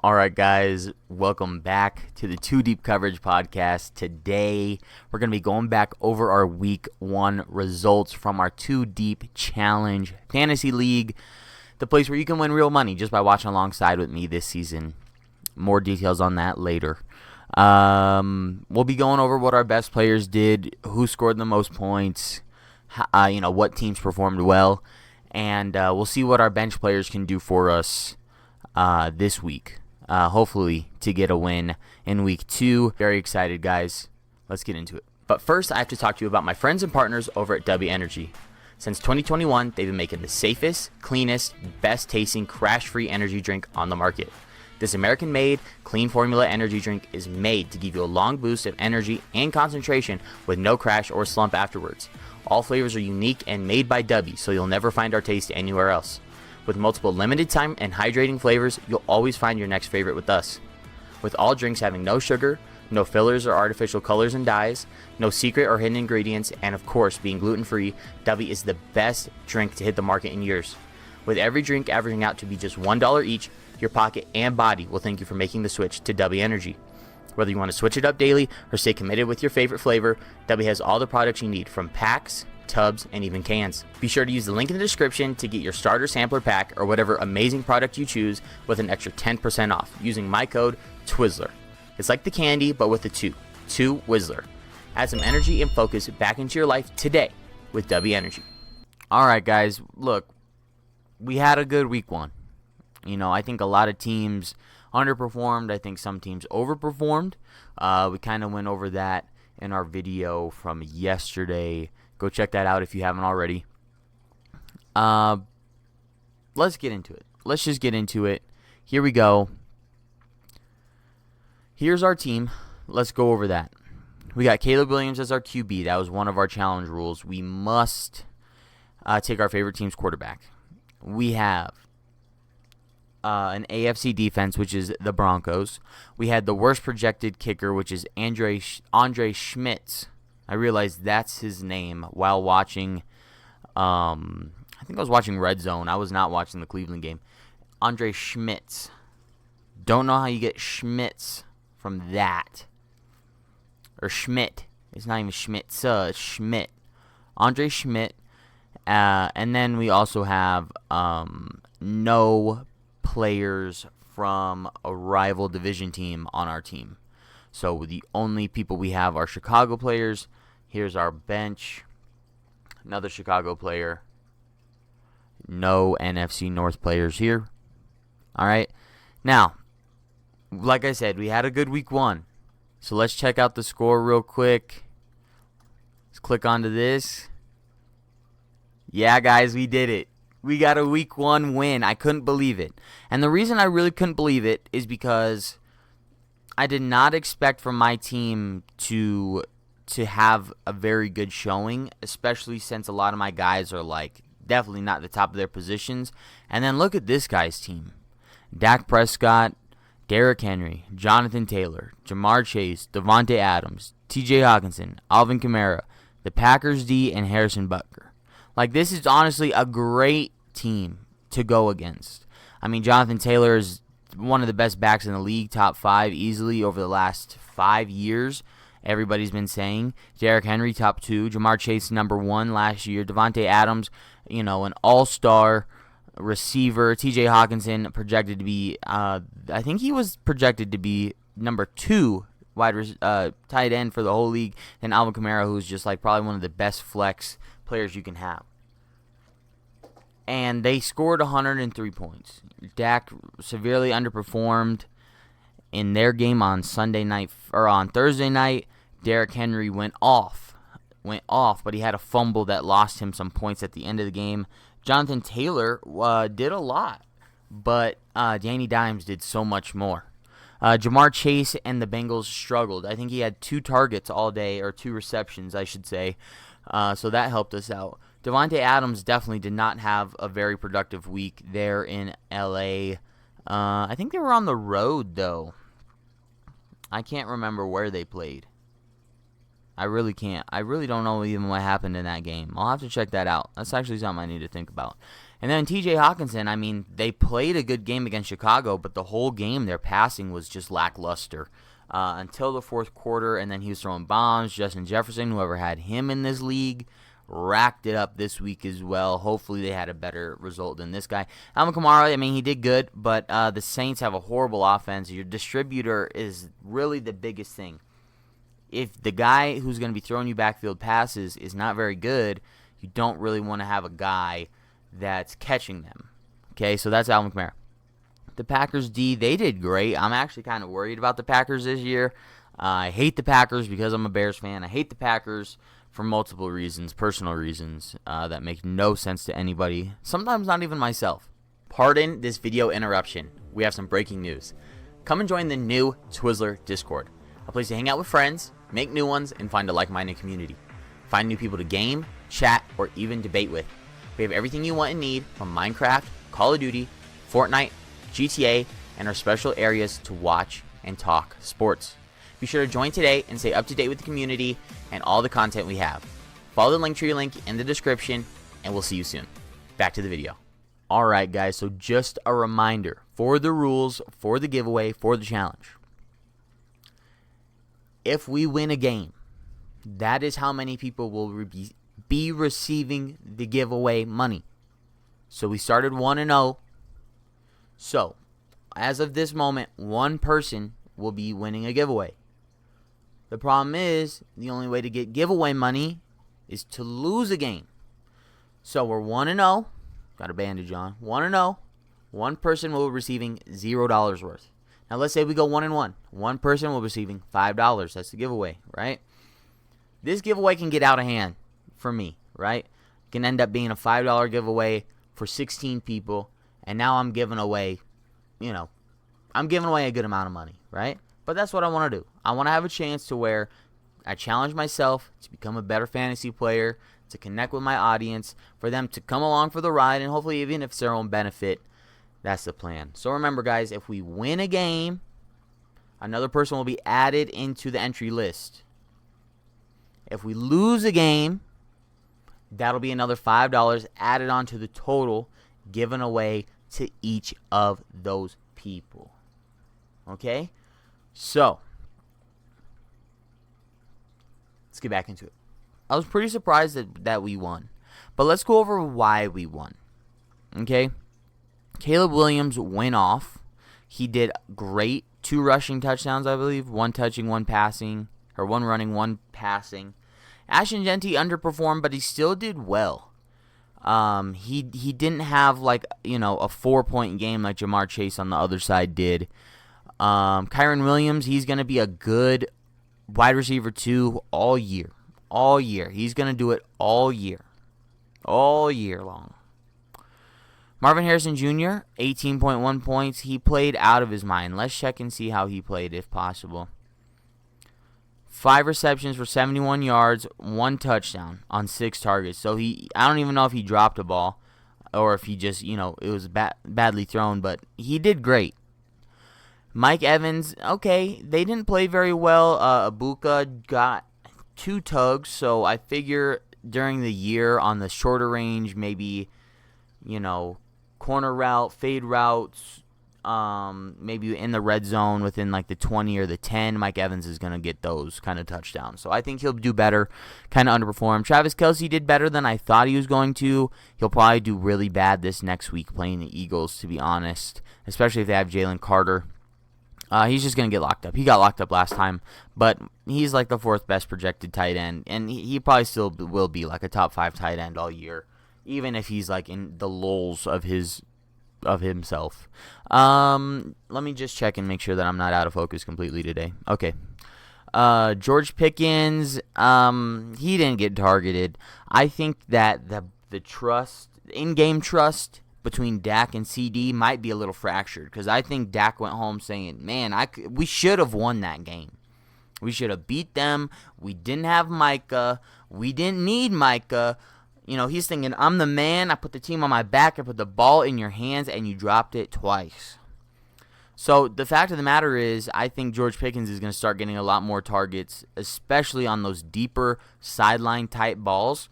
All right, guys, welcome back to the Too Deep Coverage Podcast. Today, we're going to be going back over our Week 1 results from our Too Deep Challenge Fantasy League, the place where you can win real money just by watching alongside with me this season. More details on that later. We'll be going over what our best players did, who scored the most points, what teams performed well, and we'll see what our bench players can do for us this week. Hopefully to get a win in week 2. Very excited, guys. Let's get into it. But first, I have to talk to you about my friends and partners over at W Energy. Since 2021, they've been making the safest, cleanest, best tasting, crash-free energy drink on the market. This American-made, clean formula energy drink is made to give you a long boost of energy and concentration with no crash or slump afterwards. All flavors are unique and made by W, so you'll never find our taste anywhere else. With multiple limited time and hydrating flavors, you'll always find your next favorite with us. With all drinks having no sugar, no fillers or artificial colors and dyes, no secret or hidden ingredients, and of course being gluten-free, W is the best drink to hit the market in years. With every drink averaging out to be just $1 each, your pocket and body will thank you for making the switch to W Energy. Whether you want to switch it up daily or stay committed with your favorite flavor, W has all the products you need from packs, tubs, and even cans. Be sure to use the link in the description to get your starter sampler pack or whatever amazing product you choose with an extra 10% off using my code TWIZZLER. It's like the candy, but with a 2. Whizzler. Add some energy and focus back into your life today with W Energy. Alright, guys, look, we had a good week 1. I think a lot of teams underperformed. I think some teams overperformed. We kind of went over that in our video from yesterday. Go check that out if you haven't already. Let's get into it. Let's just get into it. Here we go. Here's our team. Let's go over that. We got Caleb Williams as our QB. That was one of our challenge rules. We must take our favorite team's quarterback. We have an AFC defense, which is the Broncos. We had the worst projected kicker, which is Andre Schmitz. I realized that's his name while watching, I think I was watching Red Zone. I was not watching the Cleveland game. Andre Schmitz. Don't know how you get Schmitz from that. Or Schmidt. It's not even Schmitz, it's Schmidt. Andre Schmidt. And then we also have no players from a rival division team on our team. So the only people we have are Chicago players. Here's our bench. Another Chicago player. No NFC North players here. All right. Now, like I said, we had a good week 1. So let's check out the score real quick. Let's click onto this. Yeah, guys, we did it. We got a week 1 win. I couldn't believe it. And the reason I really couldn't believe it is because I did not expect from my team to have a very good showing, especially since a lot of my guys are definitely not the top of their positions. And then look at this guy's team. Dak Prescott, Derrick Henry, Jonathan Taylor, Jamar Chase, Devontae Adams, TJ Hawkinson, Alvin Kamara, the Packers D, and Harrison Butker. This is honestly a great team to go against. I mean, Jonathan Taylor is one of the best backs in the league, top 5 easily over the last 5 years. Everybody's been saying. Derrick Henry, top 2. Jamar Chase, number 1 last year. Devontae Adams, an all-star receiver. TJ Hawkinson, projected to be, I think he was projected to be number 2 tight end for the whole league. And Alvin Kamara, who's just probably one of the best flex players you can have. And they scored 103 points. Dak severely underperformed in their game on Sunday night or on Thursday night. Derrick Henry went off, but he had a fumble that lost him some points at the end of the game. Jonathan Taylor did a lot, but Danny Dimes did so much more. Jamar Chase and the Bengals struggled. I think he had 2 targets all day, or 2 receptions, I should say. So that helped us out. Devontae Adams definitely did not have a very productive week there in L.A. I think they were on the road, though. I can't remember where they played. I really can't. I really don't know even what happened in that game. I'll have to check that out. That's actually something I need to think about. And then TJ Hawkinson, I mean, they played a good game against Chicago, but the whole game their passing was just lackluster until the fourth quarter, and then he was throwing bombs. Justin Jefferson, whoever had him in this league, racked it up this week as well. Hopefully they had a better result than this guy. Alvin Kamara, I mean, he did good, but the Saints have a horrible offense. Your distributor is really the biggest thing. If the guy who's going to be throwing you backfield passes is not very good, you don't really want to have a guy that's catching them. Okay, so that's Alvin Kamara. The Packers D, they did great. I'm actually kind of worried about the Packers this year. I hate the Packers because I'm a Bears fan. I hate the Packers for multiple reasons, personal reasons that make no sense to anybody, sometimes not even myself. Pardon this video interruption. We have some breaking news. Come and join the new Twizzler Discord, a place to hang out with friends, make new ones, and find a like-minded community. Find new people to game, chat, or even debate with. We have everything you want and need from Minecraft, Call of Duty, Fortnite, GTA, and our special areas to watch and talk sports. Be sure to join today and stay up to date with the community and all the content we have. Follow the Linktree link in the description, and we'll see you soon. Back to the video. Alright guys, so just a reminder for the rules, for the giveaway, for the challenge. If we win a game, that is how many people will be receiving the giveaway money. So we started 1-0. So, as of this moment, one person will be winning a giveaway. The problem is, the only way to get giveaway money is to lose a game. So we're 1-0. Got a bandage on. 1-0. One person will be receiving $0 worth. Now let's say we go 1-1. One person will be receiving $5. That's the giveaway, right? This giveaway can get out of hand for me, right? It can end up being a $5 giveaway for 16 people, and now I'm giving away, I'm giving away a good amount of money, right? But that's what I want to do. I want to have a chance to where I challenge myself to become a better fantasy player, to connect with my audience, for them to come along for the ride, and hopefully even if it's their own benefit, that's the plan. So remember, guys, if we win a game, another person will be added into the entry list. If we lose a game, that'll be another $5 added onto the total given away to each of those people. Okay? So, let's get back into it. I was pretty surprised that we won. But let's go over why we won. Okay? Caleb Williams went off. He did great. 2 rushing touchdowns, I believe. 1 touching, 1 passing. Or 1 running, 1 passing. Ashton Jeanty underperformed, but he still did well. He didn't have a 4-point game like Jamar Chase on the other side did. Kyron Williams, he's going to be a good wide receiver too all year. All year. He's going to do it all year. All year long. Marvin Harrison Jr., 18.1 points. He played out of his mind. Let's check and see how he played if possible. 5 receptions for 71 yards, 1 touchdown on 6 targets. So I don't even know if he dropped a ball or if he just, it was badly thrown, but he did great. Mike Evans, okay, they didn't play very well. Abuka got 2 tugs, so I figure during the year on the shorter range, maybe, corner route, fade routes, maybe in the red zone within like the 20 or the 10, Mike Evans is going to get those kind of touchdowns. So I think he'll do better, kind of underperform. Travis Kelce did better than I thought he was going to. He'll probably do really bad this next week playing the Eagles, to be honest, especially if they have Jalen Carter. He's just going to get locked up. He got locked up last time, but he's like the 4th best projected tight end, and he probably still will be like a top 5 tight end all year, even if he's like in the lulls of himself. Let me just check and make sure that I'm not out of focus completely today. Okay. George Pickens, he didn't get targeted. I think that the trust, in-game trust between Dak and CD might be a little fractured, because I think Dak went home saying, man, we should have won that game. We should have beat them. We didn't have Micah. We didn't need Micah. He's thinking, I'm the man. I put the team on my back. I put the ball in your hands, and you dropped it twice. So the fact of the matter is, I think George Pickens is going to start getting a lot more targets, especially on those deeper sideline type balls,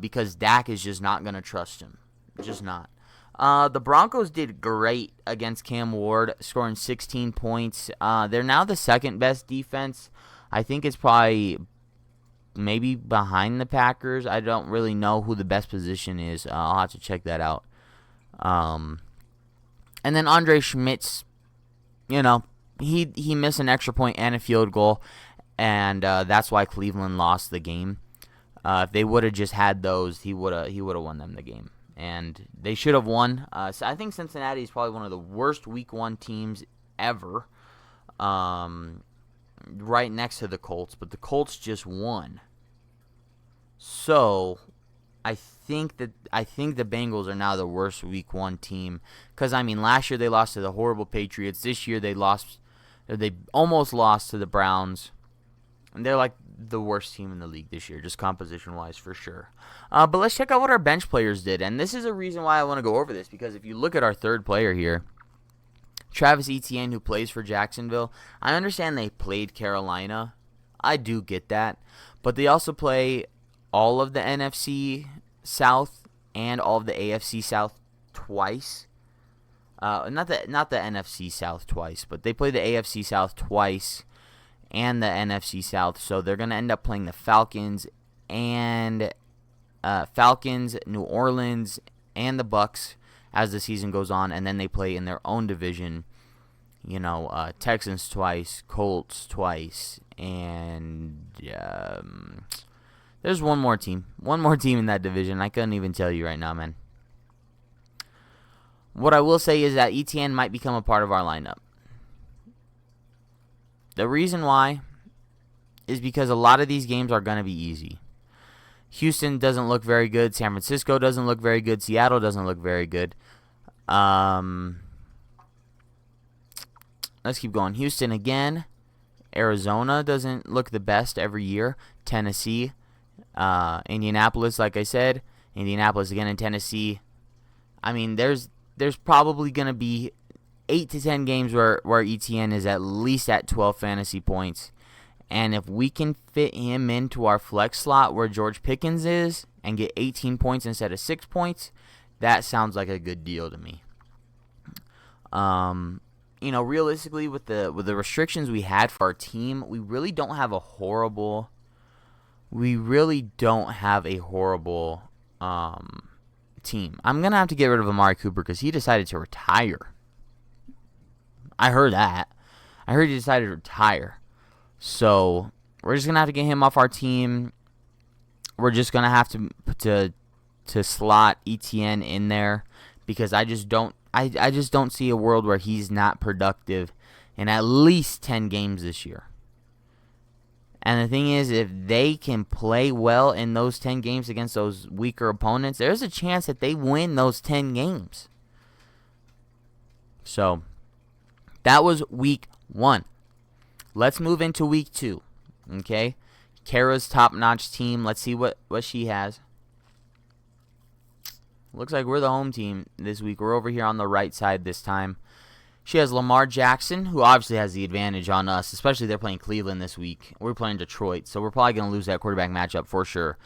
because Dak is just not going to trust him. Just not. The Broncos did great against Cam Ward, scoring 16 points. They're now the second best defense. I think it's probably maybe behind the Packers. I don't really know who the best position is. I'll have to check that out. And then Andre Schmidt's, he missed an extra point and a field goal, and that's why Cleveland lost the game. If they would have just had those, he would have won them the game, and they should have won. So I think Cincinnati is probably one of the worst Week 1 teams ever, right next to the Colts, but the Colts just won. So I think the Bengals are now the worst Week 1 team, because last year they lost to the horrible Patriots. This year they almost lost to the Browns, and they're like the worst team in the league this year, just composition-wise for sure. But let's check out what our bench players did, and this is a reason why I want to go over this, because if you look at our third player here, Travis Etienne, who plays for Jacksonville, I understand they played Carolina. I do get that, but they also play all of the NFC South and all of the AFC South twice. Not the NFC South twice, but they play the AFC South twice and the NFC South. So they're going to end up playing the Falcons, New Orleans, and the Bucks as the season goes on, and then they play in their own division. Texans twice, Colts twice, and there's one more team in that division. I couldn't even tell you right now, man. What I will say is that Etienne might become a part of our lineup. The reason why is because a lot of these games are going to be easy. Houston doesn't look very good. San Francisco doesn't look very good. Seattle doesn't look very good. Let's keep going. Houston again. Arizona doesn't look the best every year. Tennessee. Indianapolis, like I said. Indianapolis again in Tennessee. There's probably going to be 8 to 10 games where Etienne is at least at 12 fantasy points. And if we can fit him into our flex slot where George Pickens is and get 18 points instead of 6 points, that sounds like a good deal to me. Realistically, with the restrictions we had for our team, we really don't have a horrible team. I'm going to have to get rid of Amari Cooper because he decided to retire. I heard that. I heard he decided to retire. So we're just going to have to get him off our team. We're just going to have to slot Etienne in there because I just don't see a world where he's not productive in at least 10 games this year. And the thing is, if they can play well in those 10 games against those weaker opponents, there's a chance that they win those 10 games. So, that was week 1. Let's move into week 2. Okay? Kara's top-notch team. Let's see what she has. Looks like we're the home team this week. We're over here on the right side this time. She has Lamar Jackson, who obviously has the advantage on us, especially they're playing Cleveland this week. We're playing Detroit, so we're probably going to lose that quarterback matchup for sure.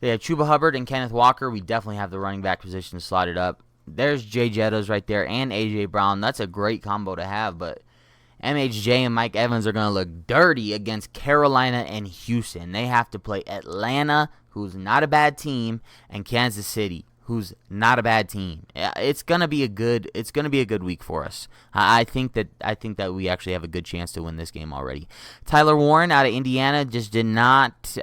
They have Chuba Hubbard and Kenneth Walker. We definitely have the running back position slotted up. There's Jay Jettas right there and A.J. Brown. That's a great combo to have, but MHJ and Mike Evans are going to look dirty against Carolina and Houston. They have to play Atlanta, who's not a bad team, and Kansas City, who's not a bad team. It's gonna be a good week for us. I think that we actually have a good chance to win this game already. Tyler Warren out of Indiana just did not.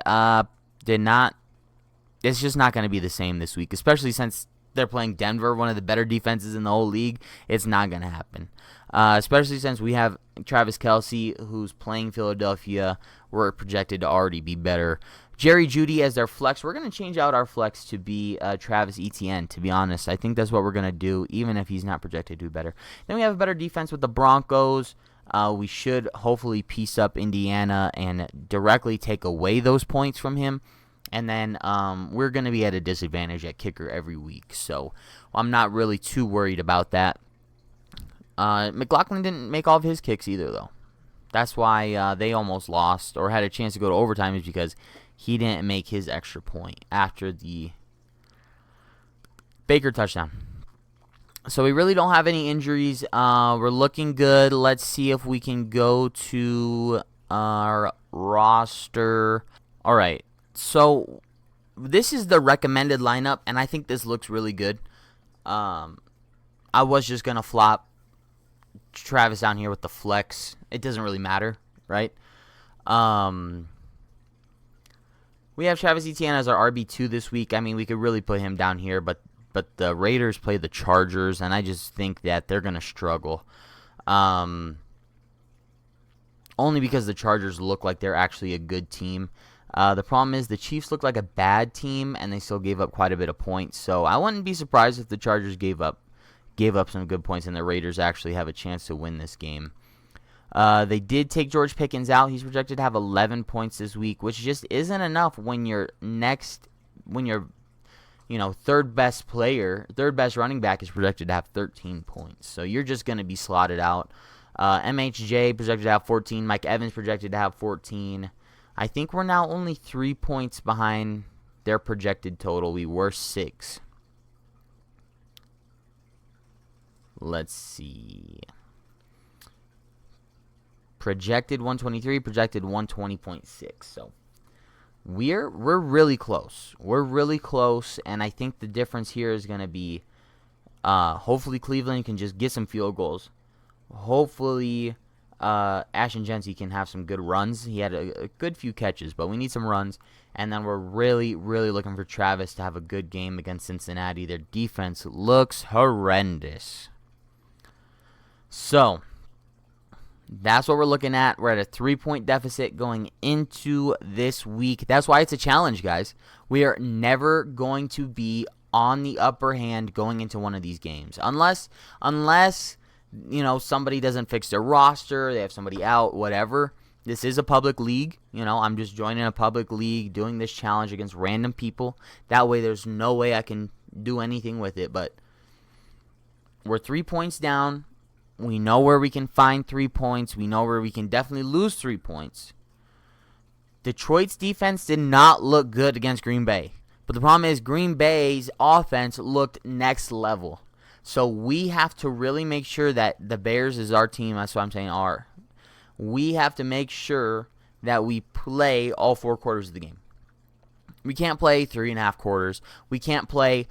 It's just not going to be the same this week, especially since they're playing Denver, one of the better defenses in the whole league. It's not going to happen. Especially since we have Travis Kelce, who's playing Philadelphia. We're projected to already be better. Jerry Jeudy as their flex. We're going to change out our flex to be Travis Etienne, to be honest. I think that's what we're going to do, even if he's not projected to do better. Then we have a better defense with the Broncos. We should hopefully piece up Indiana and directly take away those points from him. And then we're going to be at a disadvantage at kicker every week. So I'm not really too worried about that. McLaughlin didn't make all of his kicks either, though. That's why they almost lost or had a chance to go to overtime, is because he didn't make his extra point after the Baker touchdown. So we really don't have any injuries. We're looking good. Let's see if we can go to our roster. All right. So this is the recommended lineup, and I think this looks really good. I was just going to flop Travis down here with the flex. It doesn't really matter, right? We have Travis Etienne as our RB2 this week. I mean, we could really put him down here, but the Raiders play the Chargers, and I just think that they're going to struggle. Only because the Chargers look like they're actually a good team. The problem is the Chiefs look like a bad team, and they still gave up quite a bit of points. So I wouldn't be surprised if the Chargers gave up some good points, and the Raiders actually have a chance to win this game. They did take George Pickens out. He's projected to have 11 points this week, which just isn't enough when your third best running back is projected to have 13 points. So you're just going to be slotted out. MHJ projected to have 14. Mike Evans projected to have 14. I think we're now only 3 points behind their projected total. We were 6. Let's see. Projected 123, projected 120.6. So we're really close. We're really close, and I think the difference here is going to be hopefully Cleveland can just get some field goals. Hopefully Ashton Jency can have some good runs. He had a good few catches, but we need some runs. And then we're really, really looking for Travis to have a good game against Cincinnati. Their defense looks horrendous. So that's what we're looking at. We're at a 3-point deficit going into this week. That's why it's a challenge, guys. We are never going to be on the upper hand going into one of these games. Unless somebody doesn't fix their roster, they have somebody out, whatever. This is a public league. I'm just joining a public league, doing this challenge against random people. That way there's no way I can do anything with it. But we're 3 points down. We know where we can find 3 points. We know where we can definitely lose 3 points. Detroit's defense did not look good against Green Bay. But the problem is Green Bay's offense looked next level. So we have to really make sure that the Bears is our team. That's what I'm saying are. We have to make sure that we play all 4 quarters of the game. We can't play 3.5 quarters. We can't play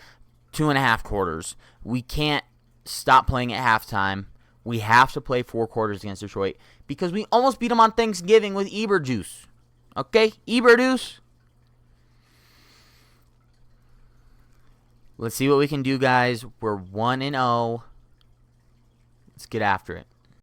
2.5 quarters. We can't stop playing at halftime. We have to play 4 quarters against Detroit because we almost beat them on Thanksgiving with Eber juice. Okay? Eber juice. Let's see what we can do, guys. We're 1-0. Let's get after it.